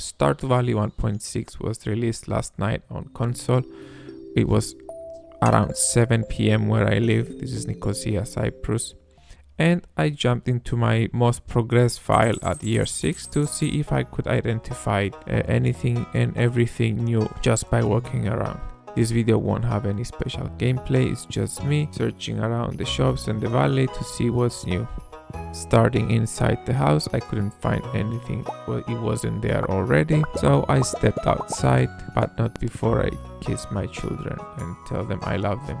Stardew Valley 1.6 was released last night on console. It was around 7 p.m. where I live. This is Nicosia, Cyprus. And I jumped into my most progressed file at year 6 to see if I could identify anything and everything new just by walking around. This video won't have any special gameplay, it's just me searching around the shops and the valley to see what's new. Starting inside the house, I couldn't find anything. Well, it wasn't there already, so I stepped outside, but not before I kiss my children and tell them I love them.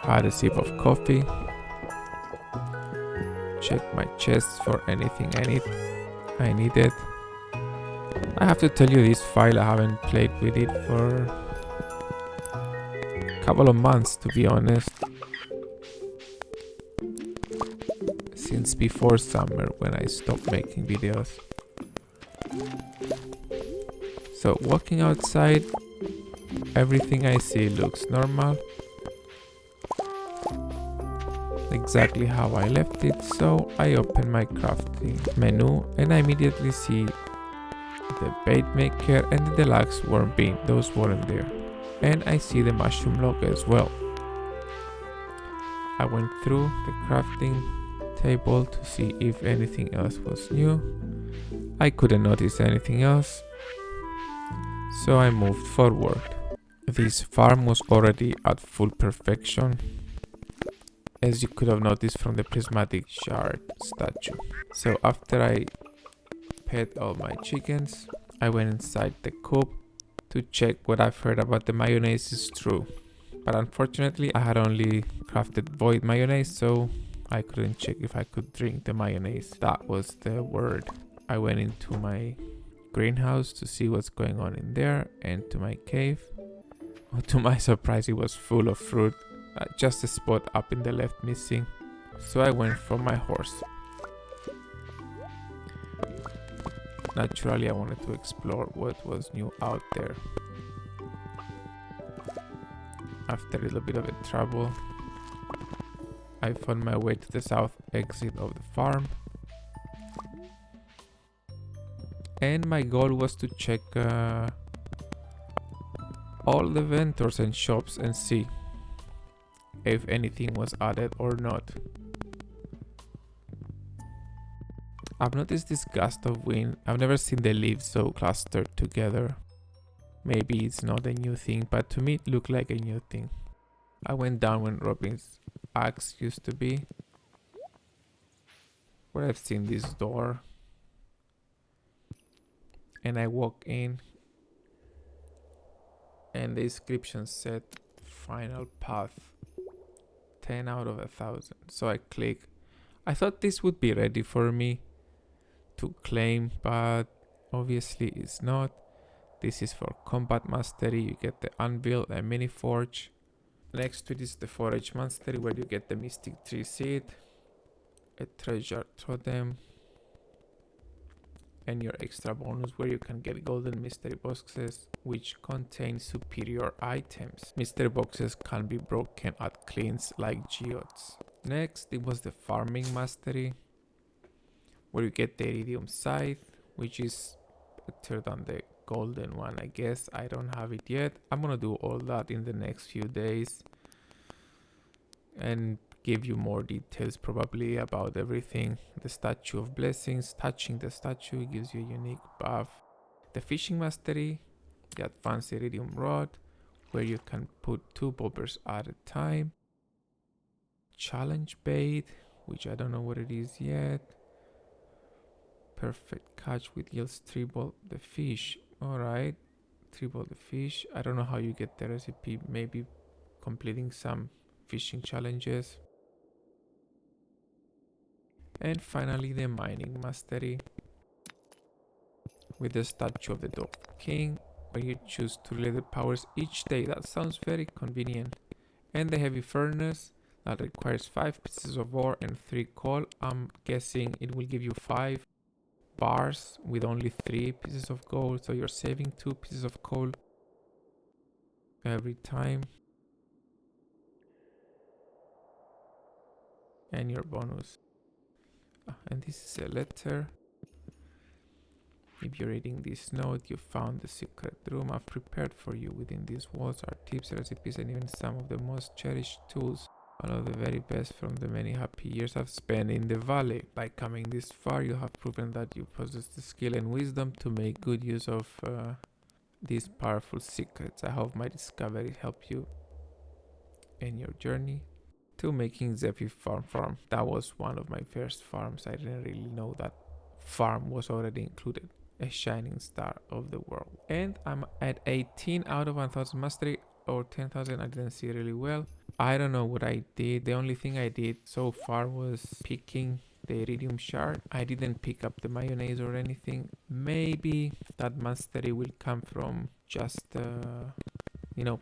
Had a sip of coffee. Checked my chest for anything I needed. I have to tell you, this file, I haven't played with it for a couple of months, to be honest. Since before summer, when I stopped making videos. So walking outside, everything I see looks normal. Exactly how I left it, so I open my crafting menu and I immediately see the bait maker and the deluxe worm bin. Those weren't there. And I see the mushroom log as well. I went through the crafting table to see if anything else was new. I couldn't notice anything else, so I moved forward. This farm was already at full perfection, as you could have noticed from the prismatic shard statue. So after I pet all my chickens, I went inside the coop to check what I've heard about the mayonnaise is true. But unfortunately, I had only crafted void mayonnaise, so I couldn't check if I could drink the mayonnaise. That was the word. I went into my greenhouse to see what's going on in there, and to my cave. To my surprise, it was full of fruit. Just a spot up in the left missing, so I went for my horse. Naturally, I wanted to explore what was new out there. After a little bit of a trouble, I found my way to the south exit of the farm, and my goal was to check all the vendors and shops and see if anything was added or not. I've noticed this gust of wind. I've never seen the leaves so clustered together. Maybe it's not a new thing, but to me it looked like a new thing. I went down when Robin's axe used to be, where I've seen this door, and I walk in, and the inscription said final path, 10 out of 1,000. So I click. I thought this would be ready for me to claim, but obviously it's not. This is for combat mastery. You get the anvil and mini forge. Next to it is the forage mastery, where you get the mystic tree seed, a treasure totem, and your extra bonus where you can get golden mystery boxes which contain superior items. Mystery boxes can be broken at cleans like geodes. Next, it was the farming mastery, where you get the iridium scythe, which is better than the golden one, I guess. I don't have it yet. I'm gonna do all that in the next few days and give you more details probably about everything. The statue of blessings, touching the statue gives you a unique buff. The fishing mastery, the advanced iridium rod, where you can put 2 bobbers at a time. Challenge bait, which I don't know what it is yet. Perfect catch with yields triple the fish. Alright, triple the fish. I don't know how you get the recipe, maybe completing some fishing challenges. And finally the mining mastery, with the statue of the Dog King, where you choose to relay the powers each day. That sounds very convenient. And the heavy furnace, that requires 5 pieces of ore and 3 coal. I'm guessing it will give you 5 bars with only 3 pieces of gold, so you're saving 2 pieces of coal every time. and your bonus. And this is a letter. If you're reading this note, you found the secret room I've prepared for you. Within these walls are tips, recipes, and even some of the most cherished tools. One of the very best from the many happy years I've spent in the valley. By coming this far, you have proven that you possess the skill and wisdom to make good use of these powerful secrets. I hope my discovery helped you in your journey to making Zephyr farm. That was one of my first farms. I didn't really know that farm was already included. A shining star of the world. And I'm at 18 out of 1000 mastery, or 10,000. I didn't see really well. I don't know what I did. The only thing I did so far was picking the iridium shard. I didn't pick up the mayonnaise or anything. Maybe that mastery will come from just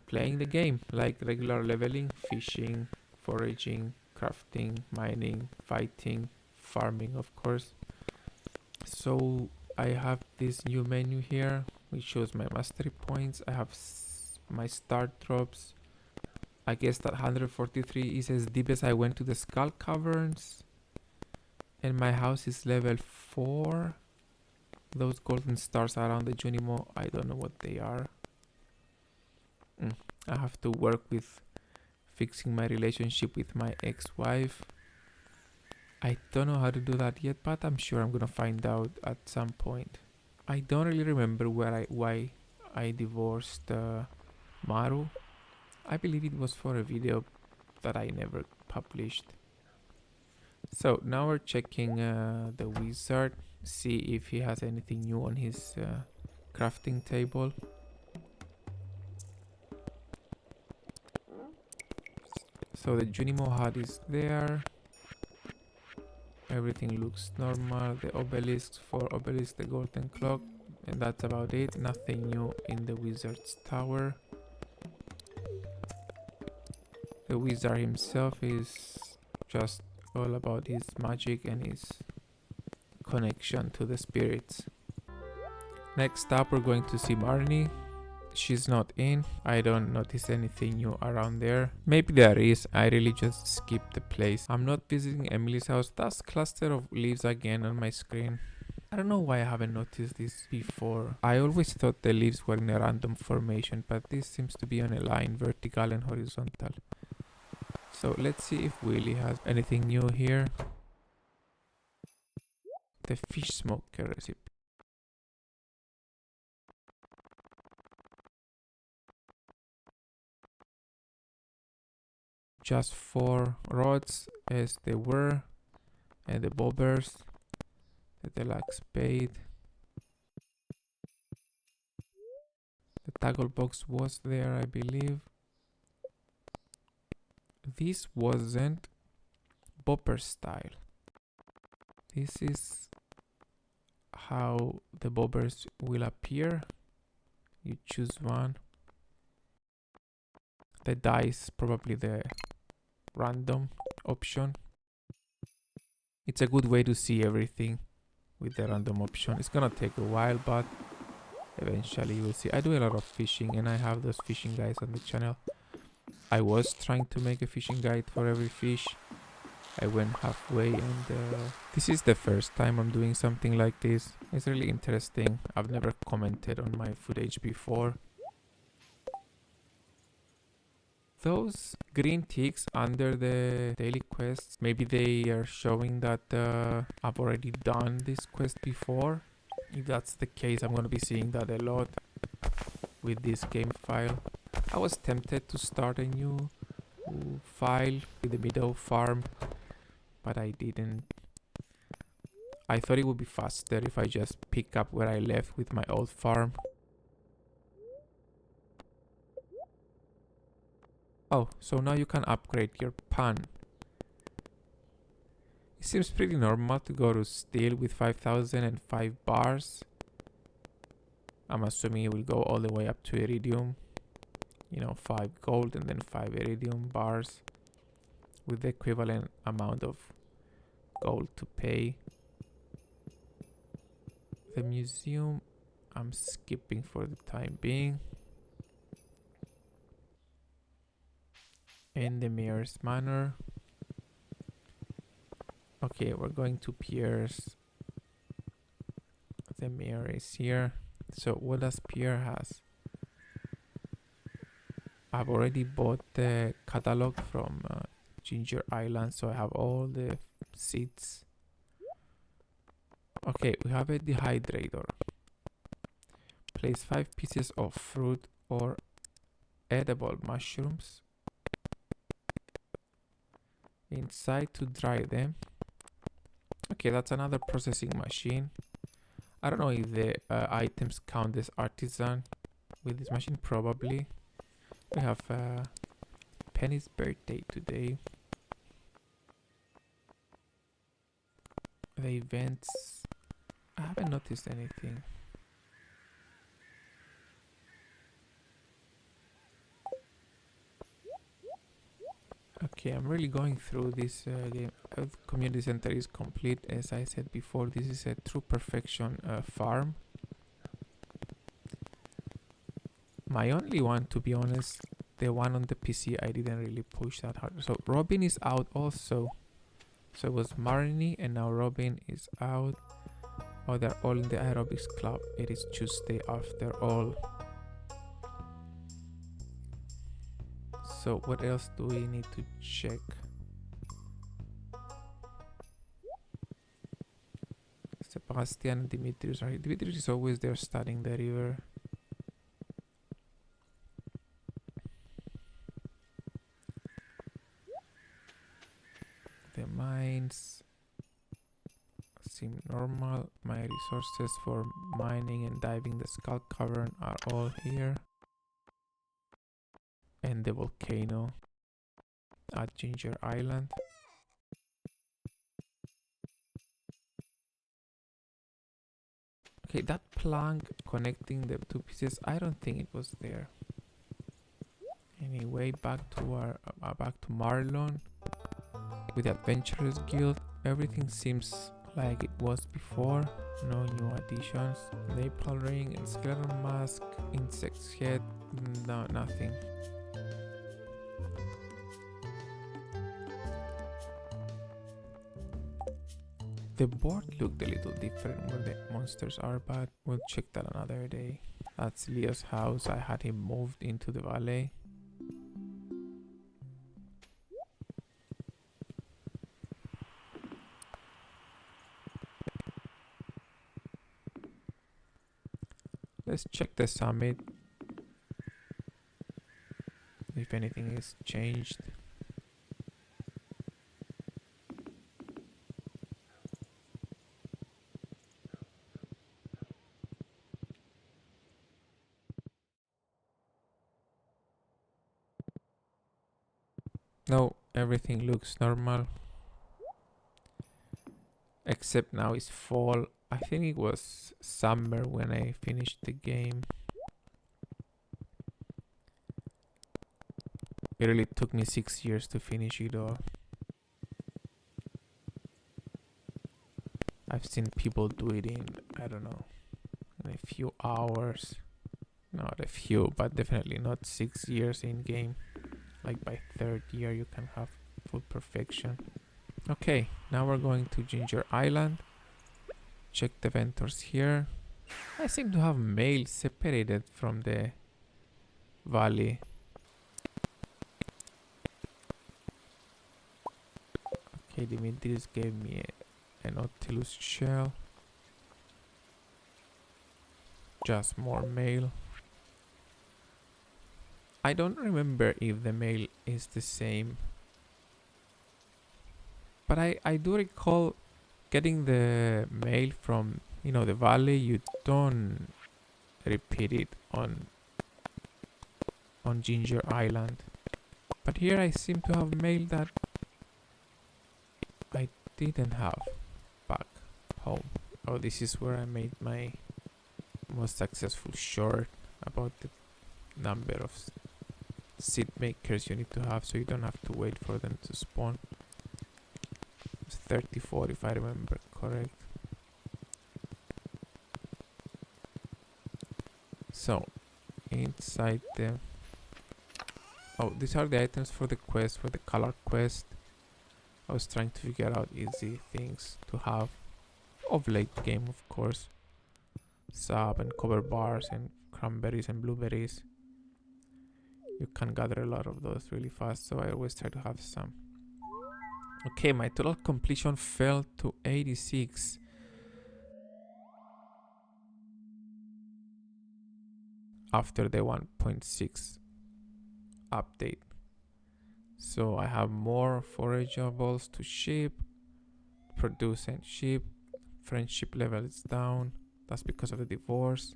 playing the game, like regular leveling, fishing, foraging, crafting, mining, fighting, farming, of course. So I have this new menu here which shows my mastery points. I have my start drops. I guess that 143 is as deep as I went to the skull caverns. And my house is level 4. Those golden stars around the Junimo, I don't know what they are. I have to work with fixing my relationship with my ex-wife. I don't know how to do that yet, but I'm sure I'm gonna find out at some point. I don't really remember why I divorced Maru. I believe it was for a video that I never published. So now we're checking the wizard, see if he has anything new on his crafting table. So the Junimo hut is there. Everything looks normal. The obelisks, 4 obelisks, the golden clock, and that's about it. Nothing new in the wizard's tower. The wizard himself is just all about his magic and his connection to the spirits. Next up, we're going to see Marnie. She's not in. I don't notice anything new around there. Maybe there is. I really just skipped the place. I'm not visiting Emily's house. That's cluster of leaves again on my screen. I don't know why I haven't noticed this before. I always thought the leaves were in a random formation, but this seems to be on a line, vertical and horizontal. So let's see if Willy has anything new here. The fish smoker recipe. Just 4 rods as they were, and the bobbers, the deluxe spade. The toggle box was there, I believe. This wasn't bopper style. This is how the bobbers will appear. You choose one. The dice, probably the random option. It's a good way to see everything with the random option. It's gonna take a while, but eventually you will see. I do a lot of fishing and I have those fishing guides on the channel. I was trying to make a fishing guide for every fish. I went halfway, and this is the first time I'm doing something like this. It's really interesting. I've never commented on my footage before. Those green ticks under the daily quests, maybe they are showing that I've already done this quest before. If that's the case, I'm gonna be seeing that a lot with this game file. I was tempted to start a new file with the meadow farm, but I didn't. I thought it would be faster if I just pick up where I left with my old farm. Oh, so now you can upgrade your pan. It seems pretty normal to go to steel with 5005 bars. I'm assuming it will go all the way up to iridium. 5 gold and then 5 iridium bars with the equivalent amount of gold to pay. The museum, I'm skipping for the time being. And the mayor's manor. Okay, we're going to Pierre's. The mayor is here. So what does Pierre has? I've already bought the catalog from Ginger Island, so I have all the seeds. Okay, we have a dehydrator. Place 5 pieces of fruit or edible mushrooms inside to dry them. Okay, that's another processing machine. I don't know if the items count as artisan with this machine, probably. We have Penny's birthday today. The events, I haven't noticed anything. Okay, I'm really going through this game. The community center is complete. As I said before, this is a true perfection farm. My only one, to be honest, the one on the PC, I didn't really push that hard. So Robin is out also. So it was Marnie and now Robin is out. Oh, they're all in the aerobics club. It is Tuesday after all. So what else do we need to check? Sebastian and Dimitrius are here. Dimitrius is always there studying the river. The mines seem normal. My resources for mining and diving the skull cavern are all here. And the volcano at Ginger Island. Okay, that plank connecting the two pieces, I don't think it was there. Anyway, back to Marlon with the Adventurers Guild. Everything seems like it was before. No new additions. Maple ring and skeleton mask, insect's head. No, nothing. The board looked a little different where the monsters are, but we'll check that another day. That's Leo's house. I had him moved into the valley. Let's check the summit. If anything is changed. No, everything looks normal. Except now it's fall. I think it was summer when I finished the game. It really took me 6 years to finish it all. I've seen people do it in, I don't know, in a few hours. Not a few, but definitely not 6 years in game. Like by third year you can have full perfection. Okay, now we're going to Ginger Island. Check the vendors here. I seem to have mail separated from the valley. Okay, Dimitrius gave me a Nautilus shell. Just more mail. I don't remember if the mail is the same. But I do recall getting the mail from, the valley. You don't repeat it on Ginger Island. But here I seem to have mail that I didn't have back home. Oh, this is where I made my most successful short about the number of seed makers you need to have, so you don't have to wait for them to spawn. It's 34 if I remember correct. So inside the these are the items for the quest, for the color quest. I was trying to figure out easy things to have of late game, of course. Sap and cover bars and cranberries and blueberries. You can gather a lot of those really fast, so I always try to have some. Okay, my total completion fell to 86. After the 1.6 update. So I have more forageables to ship, produce and ship. Friendship level is down. That's because of the divorce.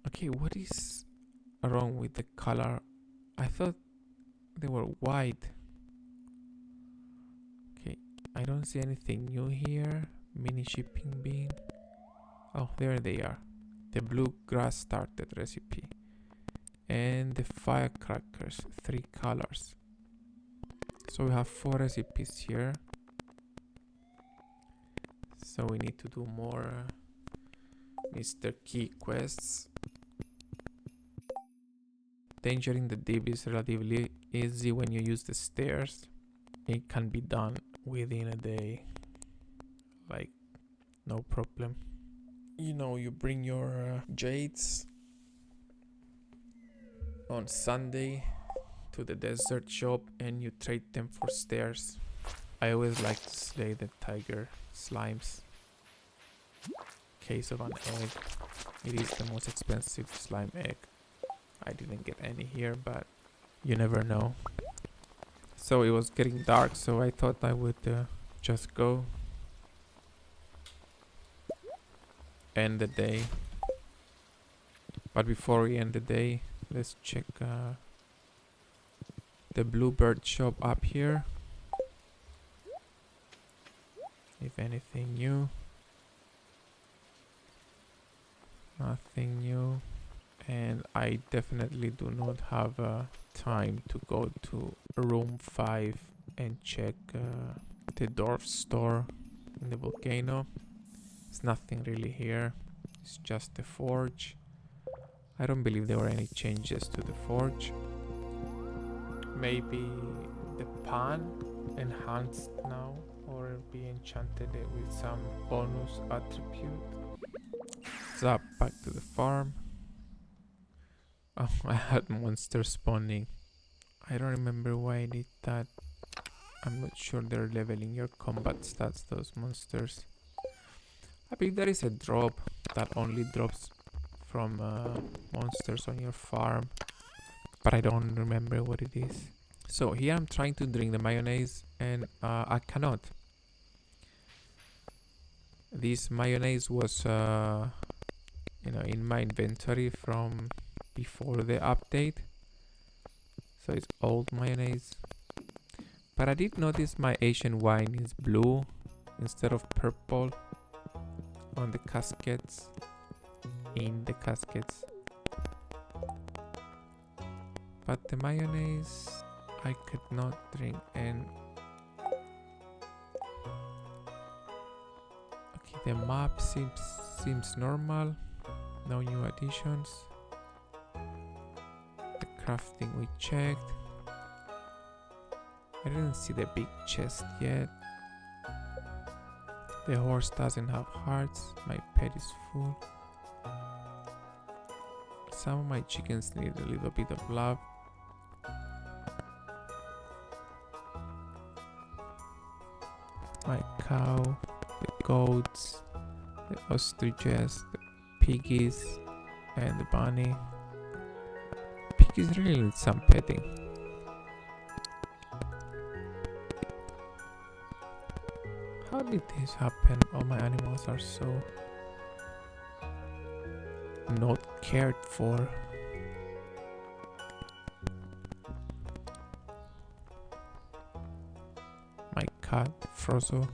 Okay, what is wrong with the color? I thought they were white. Okay, I don't see anything new here. Mini shipping bin. Oh, there they are. The bluegrass started recipe. And the firecrackers, 3 colors. So we have 4 recipes here. So we need to do more Mr. Key quests. Danger in the deep is relatively easy when you use the stairs. It can be done within a day. Like, no problem. You know, you bring your jades on Sunday to the desert shop and you trade them for stairs. I always like to slay the tiger slimes. Case of an egg. It is the most expensive slime egg. I didn't get any here, but you never know. So it was getting dark, so I thought I would just go end the day. But before we end the day, let's check the bluebird shop up here. If anything new. Nothing new. And I definitely do not have time to go to room 5 and check the dwarf store in the volcano. There's nothing really here. It's just the forge. I don't believe there were any changes to the forge. Maybe the pan enhanced now or be enchanted with some bonus attribute. Zap back to the farm. Oh, I had monsters spawning. I don't remember why I did that. I'm not sure they're leveling your combat stats, those monsters. I believe there is a drop that only drops from monsters on your farm, but I don't remember what it is. So here I'm trying to drink the mayonnaise and I cannot. This mayonnaise was in my inventory from before the update, so it's old mayonnaise. But I did notice my Asian wine is blue instead of purple on the caskets, in the caskets. But the mayonnaise I could not drink. And okay, the map seems normal, no new additions. The crafting we checked. I didn't see the big chest yet. The horse doesn't have hearts. My pet is full. Some of my chickens need a little bit of love. My cow, the goats, the ostriches, the piggies, and the bunny. Piggies really need some petting. How did this happen? All my animals are so not cared for. My cat, Frozo.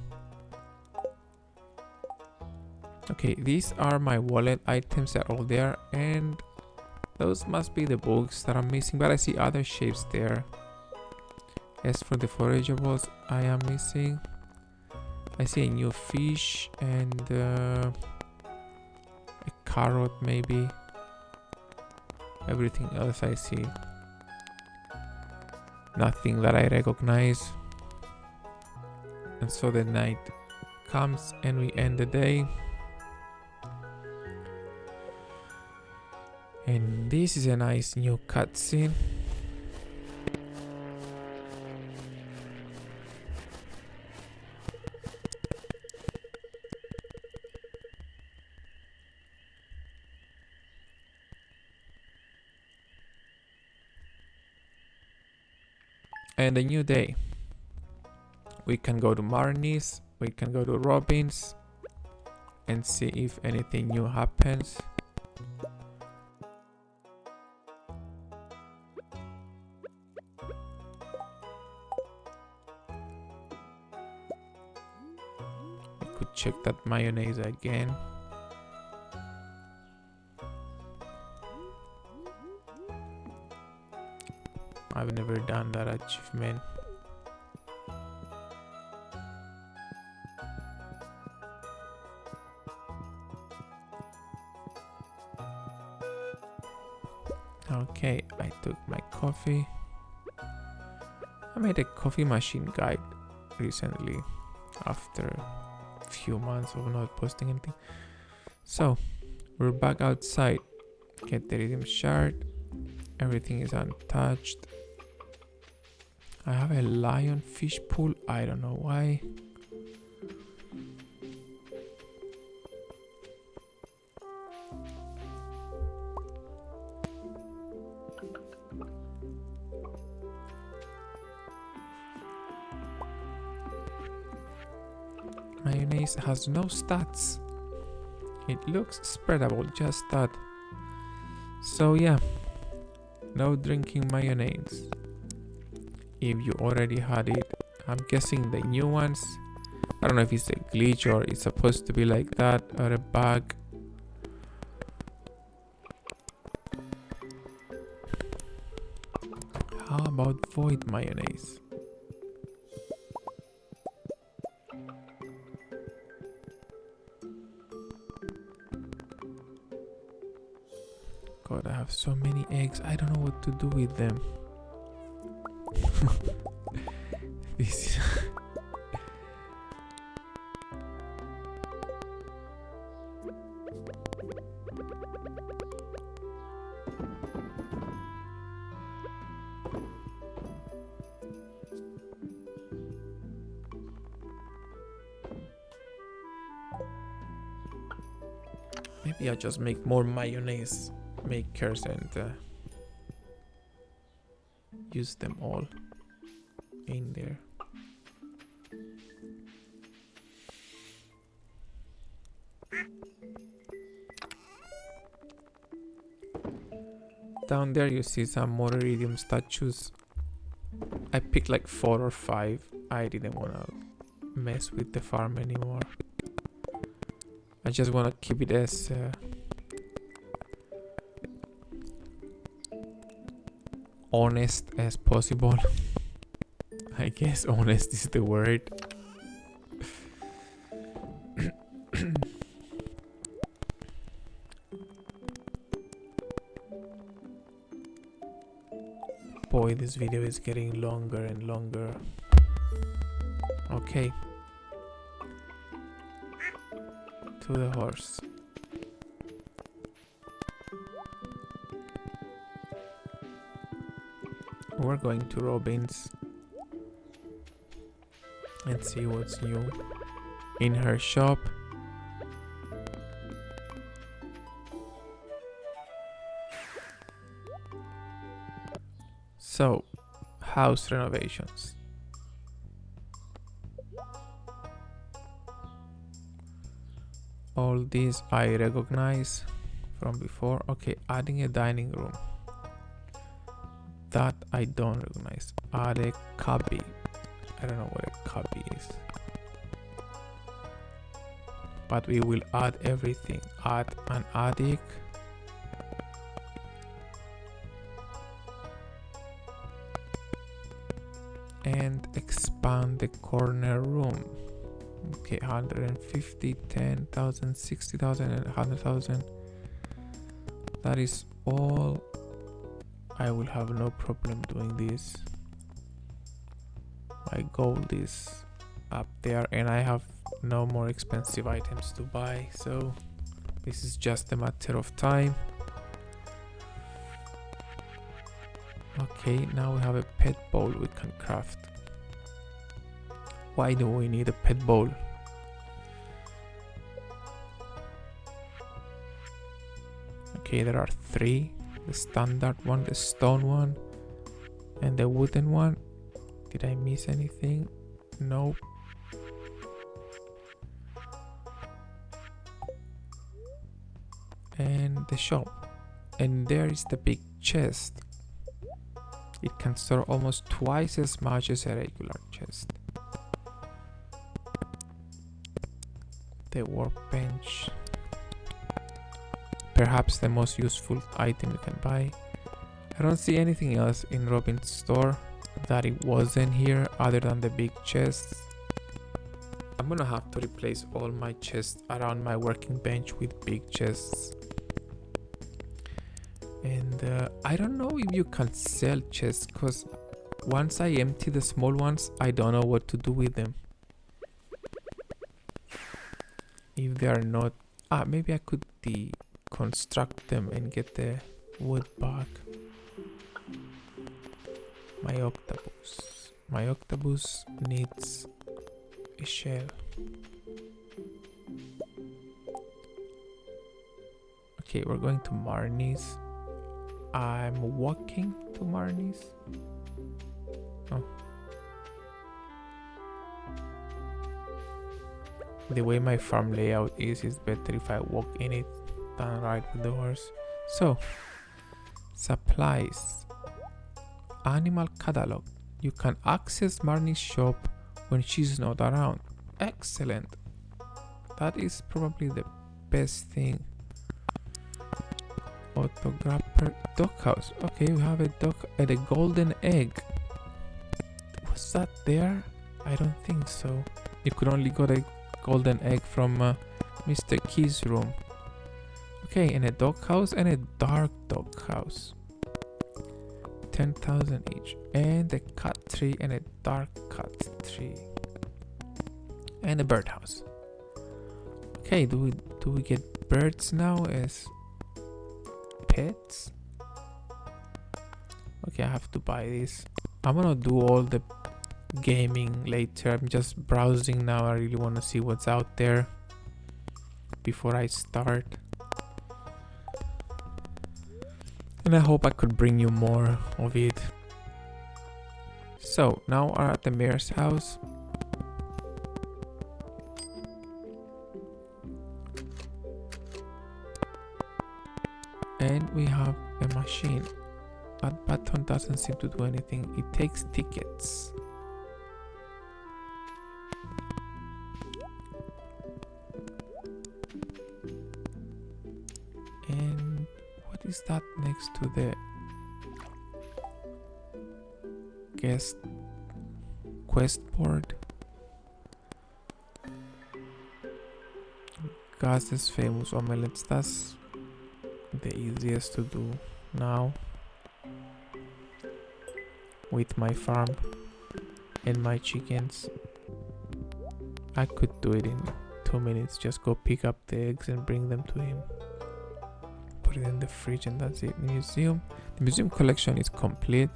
Okay, these are my wallet items that are all there, and those must be the books that I'm missing, but I see other shapes there. As for the forageables, I am missing. I see a new fish and a carrot maybe. Everything else I see, nothing that I recognize. And so the night comes and we end the day. And this is a nice new cutscene. And a new day. We can go to Marnie's, we can go to Robin's and see if anything new happens. We could check that mayonnaise again. I've never done that achievement. Okay, I took my coffee. I made a coffee machine guide recently after a few months of not posting anything. So, we're back outside. Get the rhythm shard. Everything is untouched. I have a lionfish pool. I don't know why. Mayonnaise has no stats. It looks spreadable, just that. So yeah, no drinking mayonnaise. If you already had it, I'm guessing the new ones, I don't know if it's a glitch or it's supposed to be like that or a bug. How about void mayonnaise? God, I have so many eggs, I don't know what to do with them. This maybe I'll just make more mayonnaise makers and use them all in there. Down there you see some more iridium statues. I picked like 4 or 5. I didn't want to mess with the farm anymore. I just want to keep it as honest as possible. I guess honest is the word. Boy, this video is getting longer and longer. Okay. To the horse. We're going to Robin's and see what's new in her shop. So, house renovations. All these I recognize from before. Okay, adding a dining room. That I don't recognize. Add a cubby. I don't know what a cubby is. But we will add everything. Add an attic. And expand the corner room. Okay, 150, 10,000, 60,000 and 100,000. That is all I will have no problem doing this. My gold is up there and I have no more expensive items to buy, so this is just a matter of time. Okay, now we have a pet bowl we can craft. Why do we need a pet bowl? Okay, there are 3. The standard one, the stone one, and the wooden one. Did I miss anything? Nope. And the shop. And there is the big chest. It can store almost twice as much as a regular chest. The workbench. Perhaps the most useful item you can buy. I don't see anything else in Robin's store that it wasn't here other than the big chests. I'm gonna have to replace all my chests around my working bench with big chests. And I don't know if you can sell chests, because once I empty the small ones, I don't know what to do with them. If they are not... maybe I could deconstruct them and get the wood back. My octopus needs a shell. Okay, we're going to Marnie's. I'm walking to Marnie's. Oh. The way my farm layout is better if I walk in it than ride with the horse. So, supplies. Animal catalog. You can access Marnie's shop when she's not around. Excellent. That is probably the best thing. Autographer doghouse. Okay, we have a dog and a golden egg. Was that there? I don't think so. You could only get a golden egg from Mr. Key's room. Okay, and a doghouse and a dark doghouse. 10,000 each. And a cat tree and a dark cat tree. And a birdhouse. Okay, do we get birds now as pets? Okay, I have to buy this. I'm gonna do all the gaming later. I'm just browsing now. I really want to see what's out there before I start. And I hope I could bring you more of it. So now we're at the mayor's house. And we have a machine. That button doesn't seem to do anything. It takes tickets. And what is that next to the guest quest board? Gaz's famous omelets. That's the easiest to do now with my farm and my chickens. I could do it in 2 minutes. Just go pick up the eggs and bring them to him. Put it in the fridge and that's it. Museum. The museum collection is complete.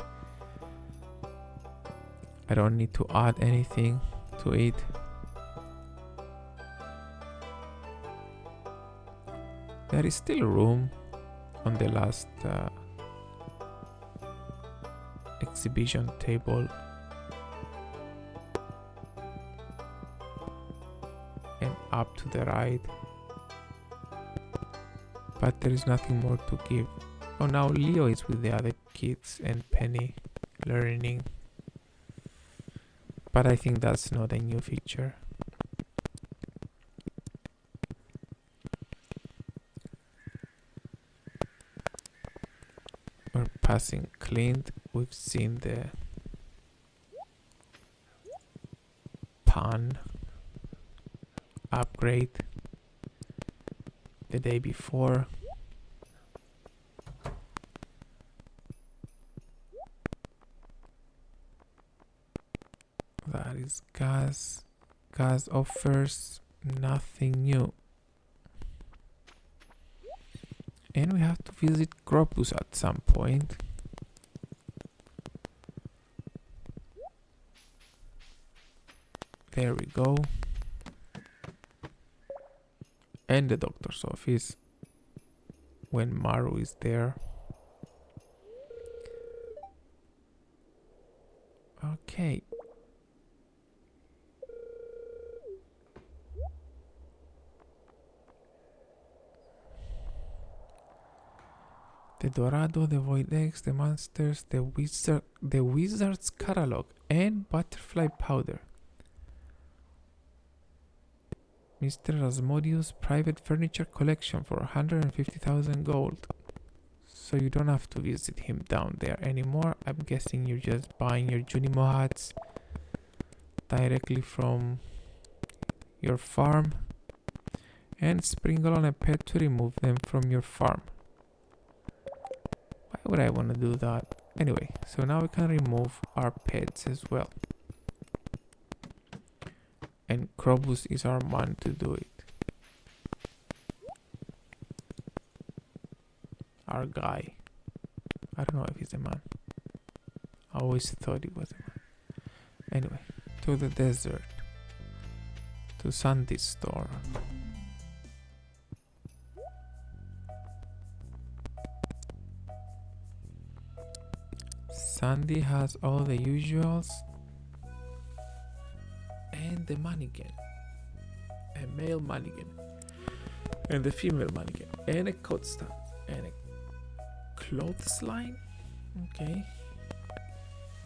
I don't need to add anything to it. There is still room on the last exhibition table, and up to the right, but there is nothing more to give. Oh, now Leo is with the other kids and Penny learning, but I think that's not a new feature. We're passing Clint. We've seen the pan upgrade the day before. That is gas. Gas offers nothing new. And we have to visit Cropus at some point. There we go. And the doctor's office when Maru is there. Okay. The Dorado, the Void Eggs, the Monsters, the Wizard's Catalog, and Butterfly Powder. Mr. Asmodeus' private furniture collection for 150,000 gold. So you don't have to visit him down there anymore. I'm guessing you're just buying your Junimo hats directly from your farm and sprinkle on a pet to remove them from your farm. Why would I want to do that? Anyway, so now we can remove our pets as well. And Krobus is our man to do it. Our guy. I don't know if he's a man. I always thought he was a man. Anyway, to the desert. To Sandy's store. Sandy has all the usuals. And the mannequin. A male mannequin. And the female mannequin. And a coat stand. And a clothes line. Okay.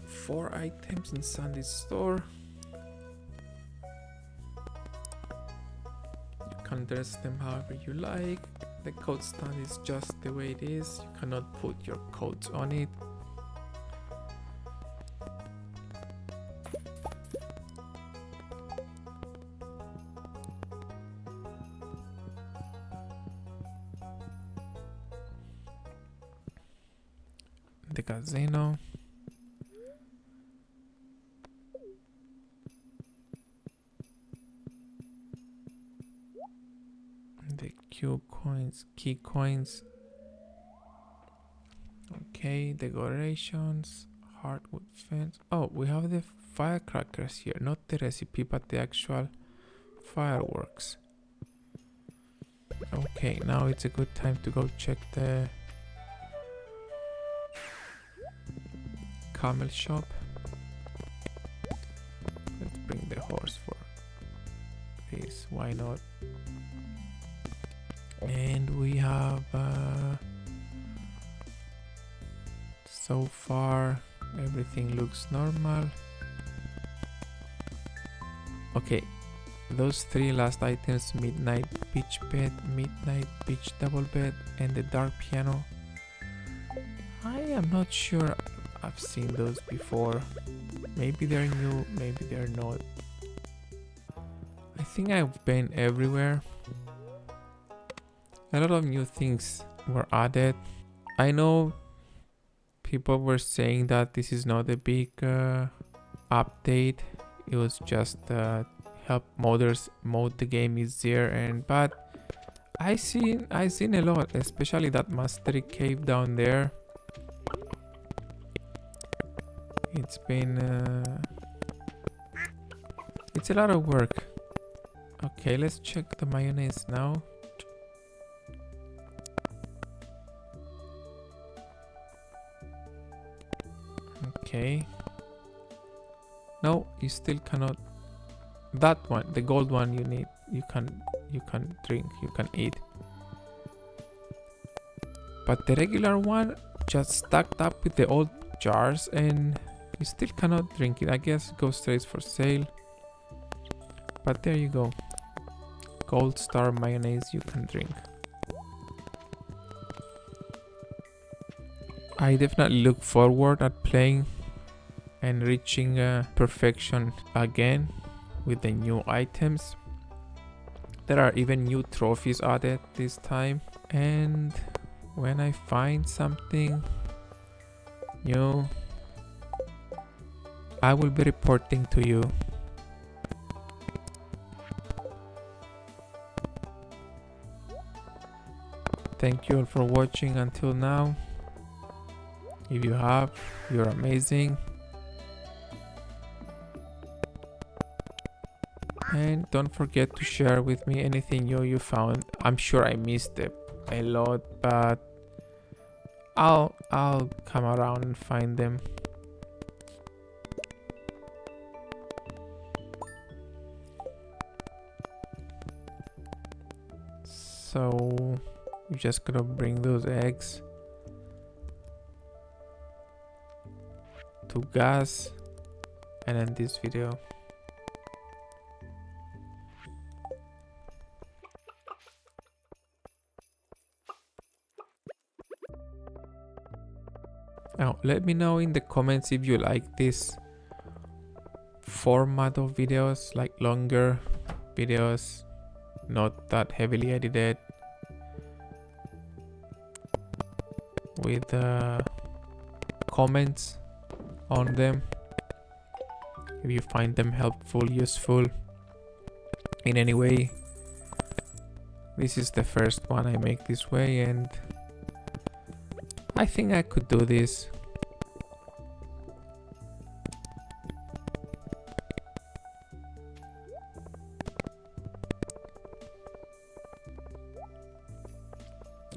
4 items in Sandy's store. You can dress them however you like. The coat stand is just the way it is. You cannot put your coats on it. The casino. The key coins. Okay, decorations, hardwood fence. Oh, we have the firecrackers here, not the recipe, but the actual fireworks. Okay, now it's a good time to go check the camel shop. Let's bring the horse for this, why not? And we have so far everything looks normal. Okay, those 3 last items, midnight beach bed, midnight beach double bed, and the dark piano, I am not sure I've seen those before. Maybe they're new, maybe they're not. I think I've been everywhere. A lot of new things were added. I know people were saying that this is not a big update. It was just help modders mod the game easier, but I seen a lot, especially that mastery cave down there. It's been it's a lot of work. Okay, let's check the mayonnaise now. Okay. No, you still cannot. That one, the gold one, you can drink, you can eat. But the regular one just stacked up with the old jars and you still cannot drink it. I guess it goes straight for sale. But there you go. Gold star mayonnaise you can drink. I definitely look forward at playing and reaching perfection again with the new items. There are even new trophies added this time, and when I find something new, I will be reporting to you. Thank you all for watching until now. If you have, you're amazing. And don't forget to share with me anything new you found. I'm sure I missed a lot, but I'll come around and find them. So we're just gonna bring those eggs to gas and end this video. Now let me know in the comments if you like this format of videos, like longer videos, not that heavily edited, with comments on them if you find them helpful, useful in any way. This is the first one I make this way, and I think I could do this.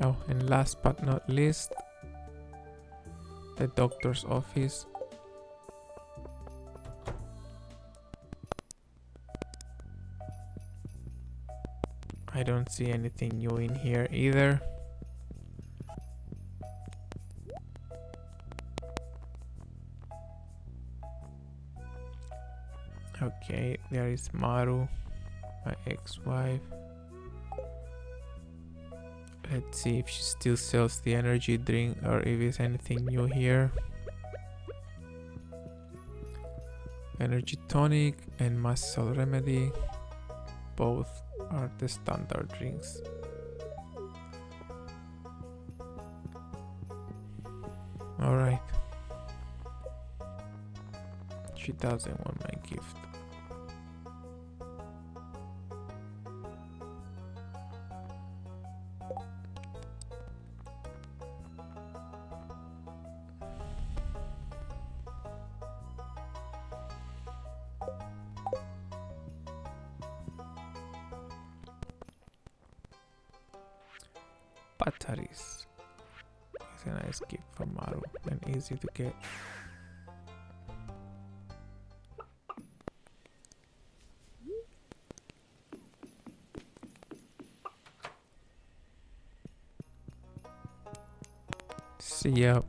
Oh, and last but not least, the doctor's office. I don't see anything new in here either. Okay, there is Maru, my ex-wife. Let's see if she still sells the energy drink or if there's anything new here. Energy tonic and muscle remedy, both are the standard drinks. Alright. She doesn't want my gift. Batteries. It's a nice gift from Maru and easy to get. See ya.